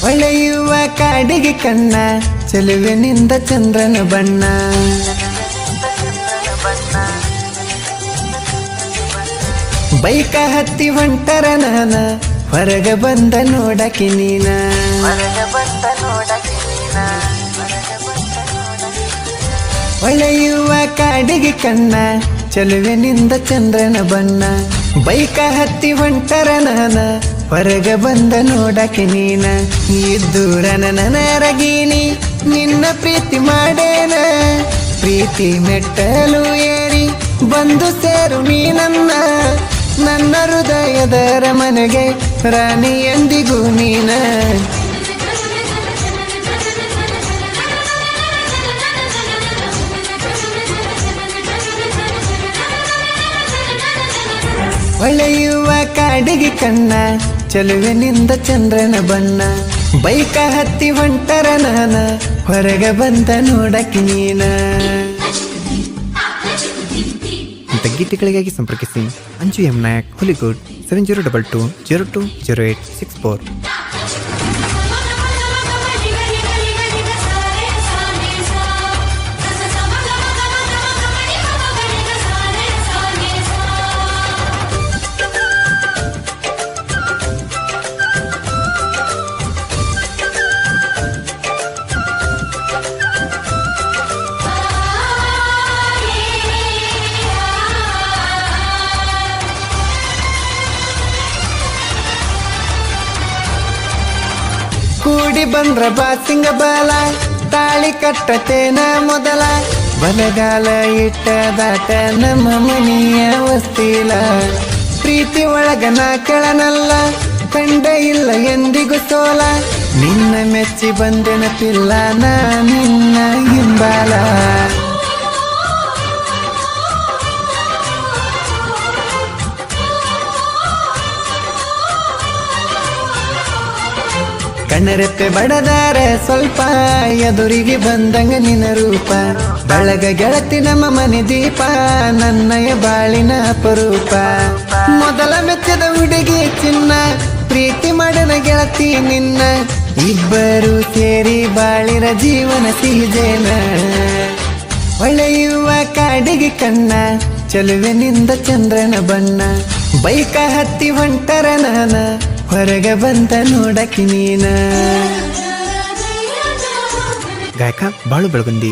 ಹೊಳೆಯುವ ಕಾಡಿಗೆ ಕಣ್ಣ ಚೆಲುವಿನಿಂದ ಚಂದ್ರನ ಬಣ್ಣ ಬೈಕ ಹತ್ತಿ ಹೊಂಟರ ನಾನ ಹೊರಗ ಬಂದ ನೋಡಕಿ ನೀನ ಹೊಳೆಯುವ ಕಾಡಿಗೆ ಕಣ್ಣ ಚೆಲುವಿನಿಂದ ಚಂದ್ರನ ಬಣ್ಣ ಬೈಕ ಹತ್ತಿ ಹೊಂಟರ ನಾನ ಹೊರಗ ಬಂದ ನೋಡಕಿ ನೀನ ಇದ್ದೂರ ನನರಗೀನಿ ನಿನ್ನ ಪ್ರೀತಿ ಮಾಡೇನ ಪ್ರೀತಿ ಮೆಟ್ಟಲು ಏರಿ ಬಂದು ಸೇರು ನೀನನ್ನ ನನ್ನ ಹೃದಯದ ಮನೆಗೆ ರಾಣಿ ಎಂದಿಗೂ ನೀನ ಹೊಳೆಯುವ ಕಾಡಿಗೆ ಕಣ್ಣ ಚೆಲುವಿನಿಂದ ಚಂದ್ರನ ಬಣ್ಣ ಬೈಕ ಹತ್ತಿ ಹೊಂಟರ ನಾನ ಹೊರಗ ಬಂದ ನೋಡಕಿ ನೀನ. ಇಂಥ ಗೀತೆಗಳಿಗಾಗಿ ಸಂಪರ್ಕಿಸಿ ಅಂಜು ಎಂ ನಾಯಕ್ ಹುಲಿಗುಡ್ 7022020864. ಕೂಡಿ ಬಂದ್ರ ಬಾಸಿಂಗ ಬಾಲ ತಾಳಿ ಕಟ್ಟತೇನ ಮೊದಲ ಬಲಗಾಲ ಇಟ್ಟ ದಾಟ ನಮ್ಮ ಮನೆಯ ವಸ್ತಿಲ ಪ್ರೀತಿ ಒಳಗ ನಾ ಕೆಳನಲ್ಲ ಕಂಡ ಇಲ್ಲ ಎಂದಿಗೂ ಸೋಲ ನಿನ್ನ ಮೆಚ್ಚಿ ಬಂದೆನ ಪಿಲ್ಲ ನಾ ನಿನ್ನ ಹಿಂಬಾಲ ಕಣ್ಣರೆಪ್ಪೆ ಬಡದಾರ ಸ್ವಲ್ಪ ಎದುರಿಗೆ ಬಂದಂಗ ನಿನ್ನ ರೂಪ ಬಳಗ ಗೆಳತಿ ನಮ್ಮ ಮನೆ ದೀಪ ನನ್ನಯ ಬಾಳಿನ ಅಪರೂಪ ಮೊದಲ ಮೆಚ್ಚದ ಹುಡುಗಿ ಚಿನ್ನ ಪ್ರೀತಿ ಮಾಡನ ಗೆಳತಿ ನಿನ್ನ ಇಬ್ಬರು ಸೇರಿ ಬಾಳಿರ ಜೀವನ ಸಿಹಿಜೇನ ಹೊಳೆಯುವ ಕಾಡಿಗೆ ಕಣ್ಣ ಚೆಲುವಿನಿಂದ ಚಂದ್ರನ ಬಣ್ಣ ಬೈಕ ಹತ್ತಿ ಹೊಂಟರ ನಾನ ಹೊರಗ ಬಂದ ನೋಡಕಿ ನೀನ. ಗಾಯಕ ಬಾಳು ಬೆಳಗುಂದಿ.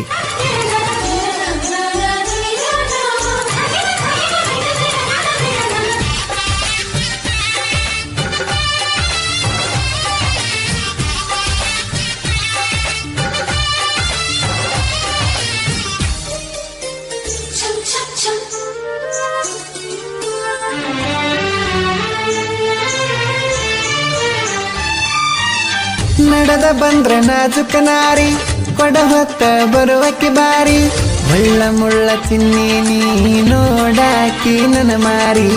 ನಡೆದ ಬಂದ್ರೆ ನಾಜುಕ ನಾರಿ ಕೊಡ ಹೊತ್ತ ಬರುವಕ್ಕೆ ಬಾರಿ ಮುಳ್ಳ ಮುಳ್ಳ ಚಿನ್ನಿ ನೀ ನೋಡಾಕಿ ನನ್ನ ಮಾರಿ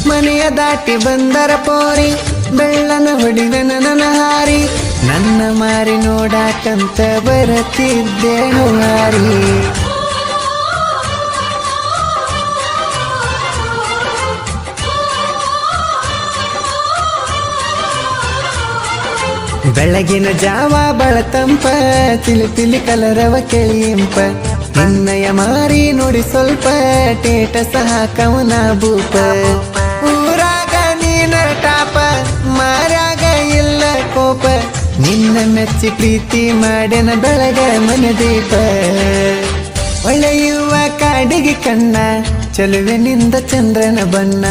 ಮನೆಯ ದಾಟಿ ಬಂದರ ಪೋರಿ ಬೆಳ್ಳನ ಹೊಡಿದ ನನ್ನ ಹಾರಿ ನನ್ನ ಮಾರಿ ನೋಡಾಕಂತ ಬರತಿದ್ದೆ ಹಾರಿ ಬೆಳಗಿನ ಜಾವ ಬಳತಂಪ ತಿಳಿ ತಿಳಿ ಕಲರವ ಕೆಳಿಯಂಪ ನಿನ್ನಯ ಮಾರಿ ನೋಡಿ ಸ್ವಲ್ಪ ಟೇಟ ಸಹ ಕವನ ಭೂಪ ಊರಾಗ ನೀನ ಟಾಪ ಮಾರ್ಯಾಗ ಇಲ್ಲ ಕೋಪ ನಿನ್ನ ಮೆಚ್ಚಿ ಪ್ರೀತಿ ಮಾಡ್ಯನ ಬೆಳಗ ಮನೆ ದೀಪ ಹೊಳೆಯುವ ಕಾಡಿಗೆ ಕಣ್ಣ ಚೆಲುವಿನಿಂದ ಚಂದ್ರನ ಬಣ್ಣ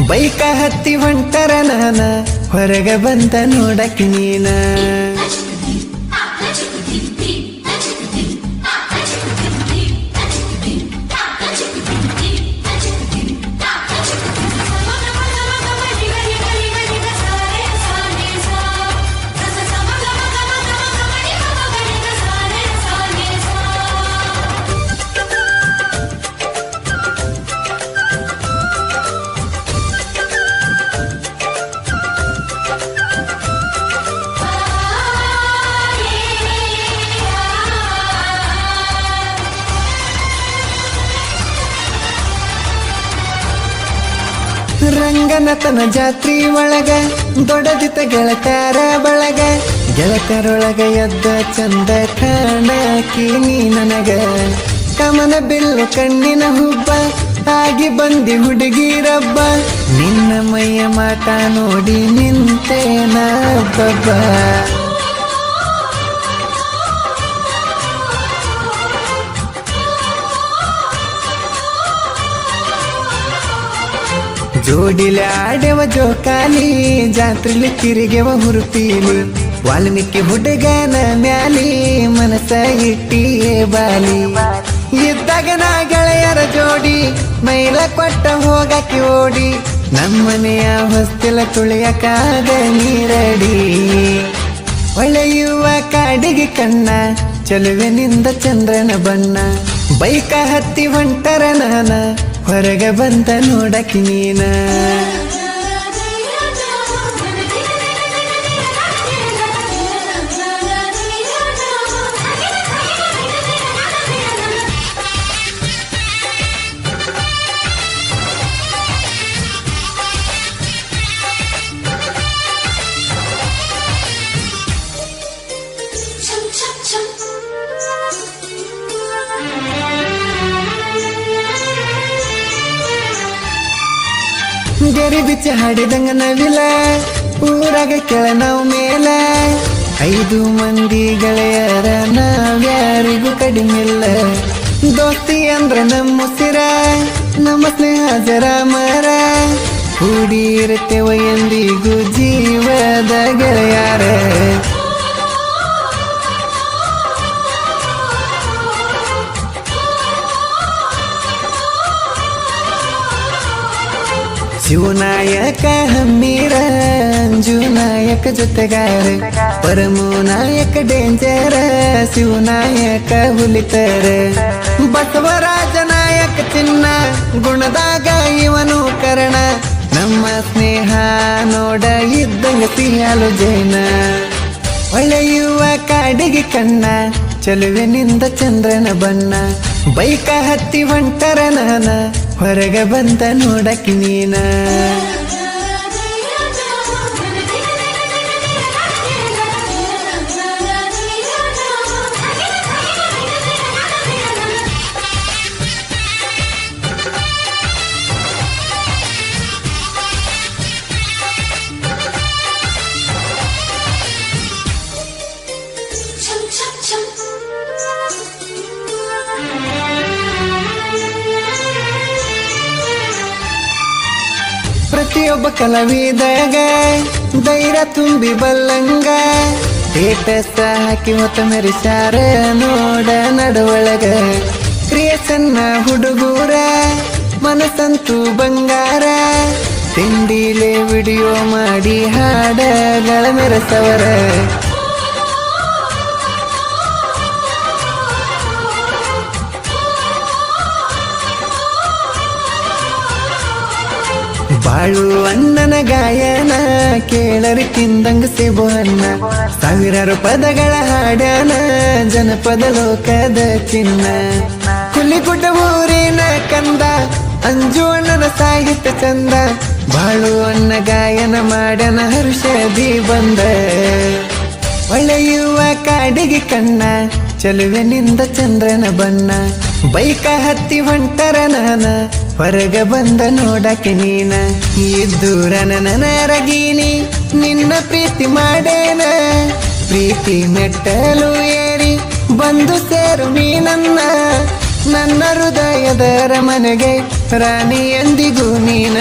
ಬೈಕ ಹತ್ತಿ ಹೊಂಟರ ನಾನ ಹೊರಗ ಬಂದ ನೋಡಕಿ ನೀನ. ರಂಗನತನ ಜಾತ್ರಿ ಒಳಗ ದೊಡ್ಡದಿತ ಗೆಳತಾರ ಬಳಗ ಗೆಳತರೊಳಗ ಎದ್ದ ಚಂದ ಕಾಣಕಿ ನೀ ನನಗ ಕಮನ ಬಿಲ್ಲು ಕಣ್ಣಿನ ಹುಬ್ಬ ಆಗಿ ಬಂದಿ ಹುಡುಗಿರಬ್ಬ ನಿನ್ನ ಮೈಯ ಮಾಟ ನೋಡಿ ನಿಂತೇನ ಬಬ್ಬ ಜೋಡಿಲೆ ಆಡೆವ ಜೋಕಾಲಿ ಜಾತ್ರೆಲಿ ತಿರುಗೆವ ಹುರುಪೀಲಿ ವಾಲ್ಮೀಕಿ ಹುಡುಗನ ಮ್ಯಾಲಿ ಮನಸ ಇಟ್ಟಿಯೇ ಬಾಲಿ ಇದ್ದಾಗ ನಾ ಗೆಳೆಯರ ಜೋಡಿ ಮೈಲ ಕೊಟ್ಟ ಹೋಗಕ್ಕೆ ಓಡಿ ನಮ್ಮನೆಯ ಹೊಸ್ತಿಲ ತುಳಿಯಕಾಗ ನೀರಡಿ ಹೊಳೆಯುವ ಕಾಡಿಗೆ ಕಣ್ಣ ಚಲುವಿನಿಂದ ಚಂದ್ರನ ಬಣ್ಣ ಬೈಕ ಹತ್ತಿ ಹೊಂಟರ ನಾನ ಹೊರಗೆ ಬಂದ ನೋಡಕ್ಕೆ ನೀನ ಗೆರಿ ಬಿಚ್ಚ ಹಾಡಿದಂಗ ನವಿಲ ಊರಾಗ ಕೆಳ ನಾವು ಮೇಲ 5 ಮಂದಿ ಗೆಳೆಯರ ನಾವ್ಯಾರಿಗೂ ಕಡಿಮಿಲ್ಲ ದೋಸ್ತಿ ಅಂದ್ರ ನಮ್ಮ ಉಸಿರ ನಮ್ಮ ಸ್ನೇಹ ಜರ ಮರ ಕೂಡಿ ಇರುತ್ತೇವ ಎಂದಿಗೂ ಜೀವದ ಗೆಳೆಯಾರ ಶಿವನಾಯಕ ಹಮ್ಮೀರ ಅಂಜುನಾಯಕ ಜೊತೆಗಾರ ಪರಮುನಾಯಕ ಡೇಂಜರ ಶಿವನಾಯಕ ಹುಲಿತರ ಬಸವರಾಜ ನಾಯಕ ಚಿನ್ನ ಗುಣದಾಗ ಇವನು ಕರ್ಣ ನಮ್ಮ ಸ್ನೇಹ ನೋಡ ಇದ್ದಂಗ ಸಿಯಾಲು ಜೈನ ಹೊಳೆಯುವ ಕಾಡಿಗೆ ಕಣ್ಣ ಚಲುವಿನಿಂದ ಚಂದ್ರನ ಬಣ್ಣ ಬೈಕ ಹತ್ತಿ ಹೊಂಟರ ನಾನ ಹೊರಗೆ ಬಂದ ನೋಡಕ್ಕೆ ನೀನ ಪ್ರತಿಯೊಬ್ಬ ಕಲಾವಿದಾಗ ಧೈರ್ಯ ತುಂಬಿ ಬಲ್ಲಂಗ ಸ್ಟೇಟಸ್ ಹಾಕಿ ಹೊತ್ತ ಮೆರಿಸಾರ ನೋಡ ನಡವಳಗ ಕ್ರಿಯೇಷನ್ನ ಹುಡುಗೂರ ಮನಸ್ಸಂತೂ ಬಂಗಾರ ತಿಂಡಿಲೆ ವಿಡಿಯೋ ಮಾಡಿ ಹಾಡಗಳ ಮೆರೆಸವರ ಬಾಳು ಅಣ್ಣನ ಗಾಯನ ಕೇಳರಿ ತಿಂದಂಗ ಸಿಬು ಅನ್ನ ಸಾವಿರಾರು ಪದಗಳ ಹಾಡನ ಜನಪದ ಲೋಕದ ಚಿನ್ನ ಹುಲಿಗುಡ್ಡ ಊರಿನ ಕಂದ ಅಂಜು ಅಣ್ಣನ ಸಾಹಿತ್ಯ ಚಂದ ಬಾಳು ಅಣ್ಣ ಗಾಯನ ಮಾಡನ ಹರ್ಷದಿ ಬಂದ ಹೊಳೆಯುವ ಕಾಡಿಗೆ ಕಣ್ಣ ಚಲುವಿನಿಂದ ಚಂದ್ರನ ಬಣ್ಣ ಬೈಕ ಹತ್ತಿ ಹೊಂಟರ ನಾನ ಹೊರಗ ಬಂದ ನೋಡಕ್ಕೆ ನೀನ ಇದ್ದೂರನ ನನರಗೀನಿ ನಿನ್ನ ಪ್ರೀತಿ ಮಾಡೇನ ಪ್ರೀತಿ ಮೆಟ್ಟಲು ಏರಿ ಬಂದು ಸೇರು ನನ್ನ ಹೃದಯದ ಮನೆಗೆ ರಾಣಿ ಎಂದಿಗೂ ನೀನ